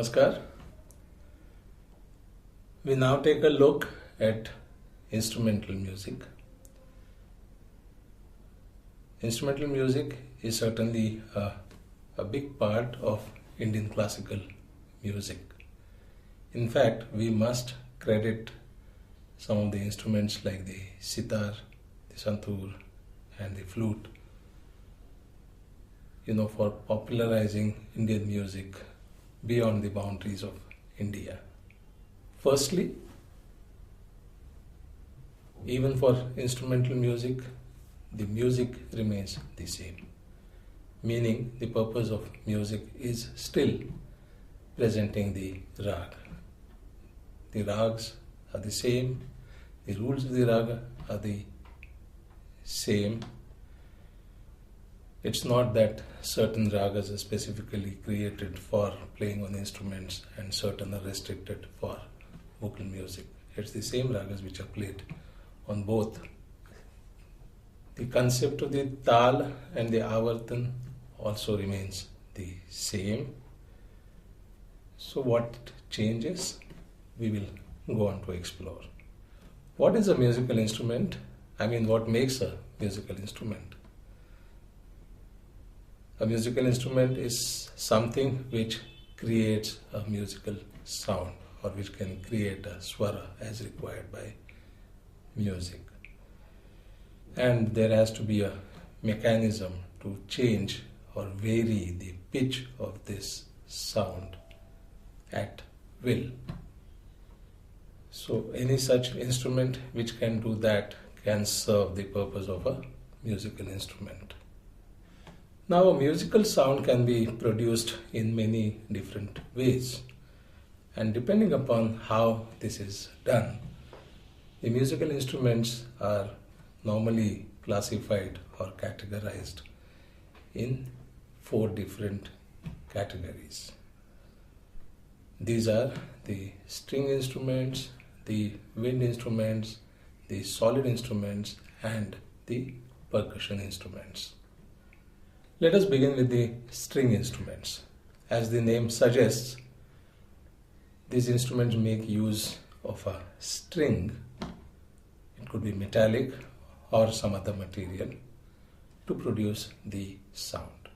Namaskar. We now take a look at instrumental music. Instrumental music is certainly a big part of Indian classical music. In fact, we must credit some of the instruments like the sitar, the santoor and the flute, for popularizing Indian music beyond the boundaries of India. Firstly, even for instrumental music, the music remains the same, meaning the purpose of music is still presenting the rag. The rags are the same, the rules of the raga are the same. It's not that certain ragas are specifically created for playing on instruments and certain are restricted for vocal music. It's the same ragas which are played on both. The concept of the tal and the avartan also remains the same. So what changes? We will go on to explore. What is a musical instrument? What makes a musical instrument? A musical instrument is something which creates a musical sound or which can create a swara as required by music. And there has to be a mechanism to change or vary the pitch of this sound at will. So any such instrument which can do that can serve the purpose of a musical instrument. Now, a musical sound can be produced in many different ways, and depending upon how this is done, the musical instruments are normally classified or categorized in 4 different categories. These are the string instruments, the wind instruments, the solid instruments, and the percussion instruments. Let us begin with the string instruments. As the name suggests, these instruments make use of a string. It could be metallic or some other material to produce the sound.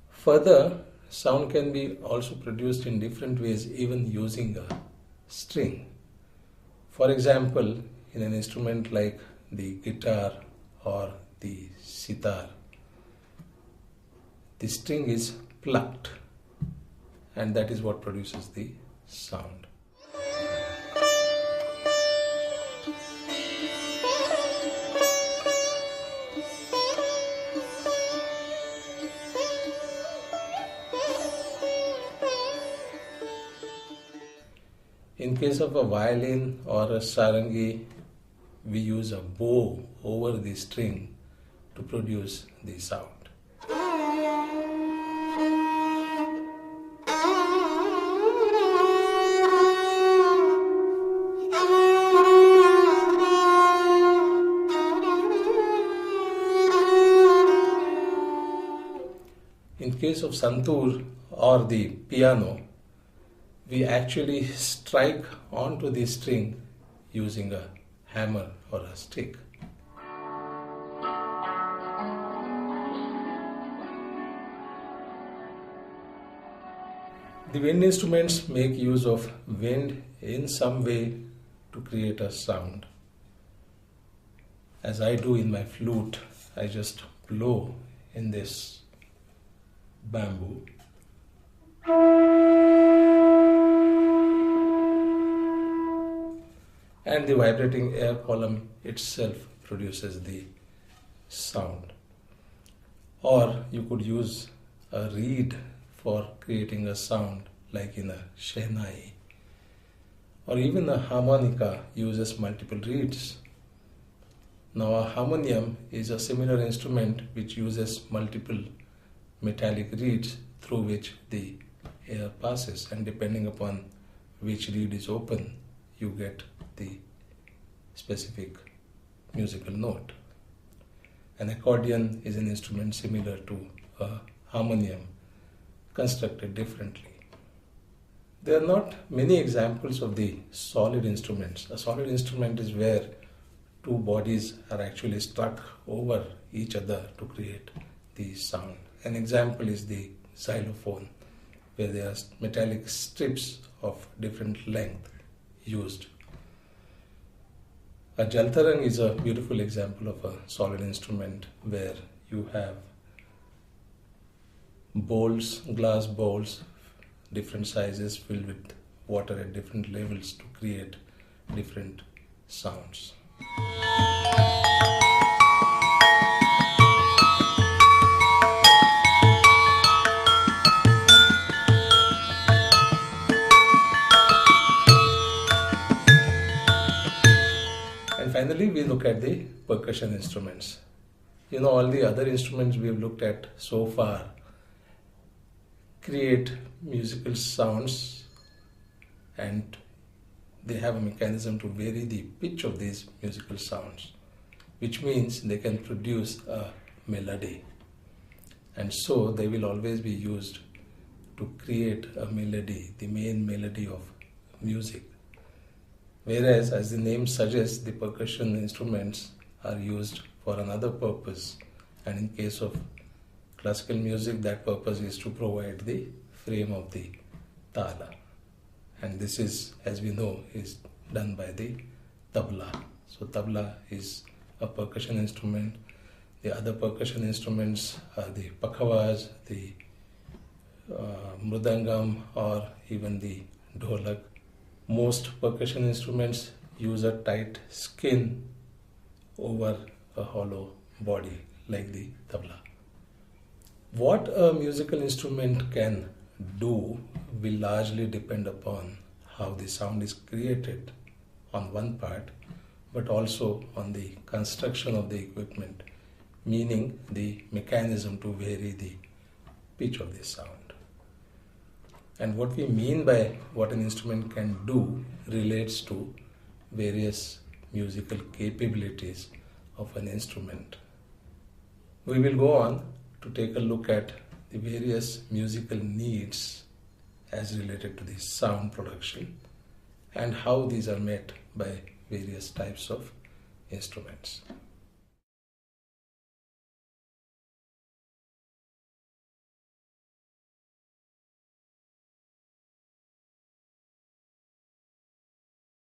Further, sound can be also produced in different ways even using a string. For example, in an instrument like the guitar or the sitar, the string is plucked, and that is what produces the sound. In case of a violin or a sarangi, we use a bow over the string to produce the sound. In case of santoor or the piano, we actually strike onto the string using a hammer or a stick. The wind instruments make use of wind in some way to create a sound. As I do in my flute, I just blow in this bamboo. And the vibrating air column itself produces the sound. Or you could use a reed for creating a sound like in a shehnai. Or even a harmonica uses multiple reeds. Now a harmonium is a similar instrument which uses multiple metallic reeds through which the air passes, and depending upon which reed is open, you get the specific musical note. An accordion is an instrument similar to a harmonium, constructed differently. There are not many examples of the solid instruments. A solid instrument is where two bodies are actually struck over each other to create the sound. An example is the xylophone, where there are metallic strips of different length used. A jaltarang is a beautiful example of a solid instrument where you have bowls, glass bowls, different sizes filled with water at different levels to create different sounds. And finally, we look at the percussion instruments. All the other instruments we've looked at so far create musical sounds, and they have a mechanism to vary the pitch of these musical sounds, which means they can produce a melody. And so they will always be used to create a melody, the main melody of music. Whereas, as the name suggests, the percussion instruments are used for another purpose, and in case of classical music, that purpose is to provide the frame of the tala. And this is, as we know, is done by the tabla. So tabla is a percussion instrument. The other percussion instruments are the pakhawas, the mridangam, or even the dholak. Most percussion instruments use a tight skin over a hollow body like the tabla. What a musical instrument can do will largely depend upon how the sound is created on one part, but also on the construction of the equipment, meaning the mechanism to vary the pitch of the sound. And what we mean by what an instrument can do relates to various musical capabilities of an instrument. We will go on to take a look at the various musical needs as related to the sound production and how these are met by various types of instruments.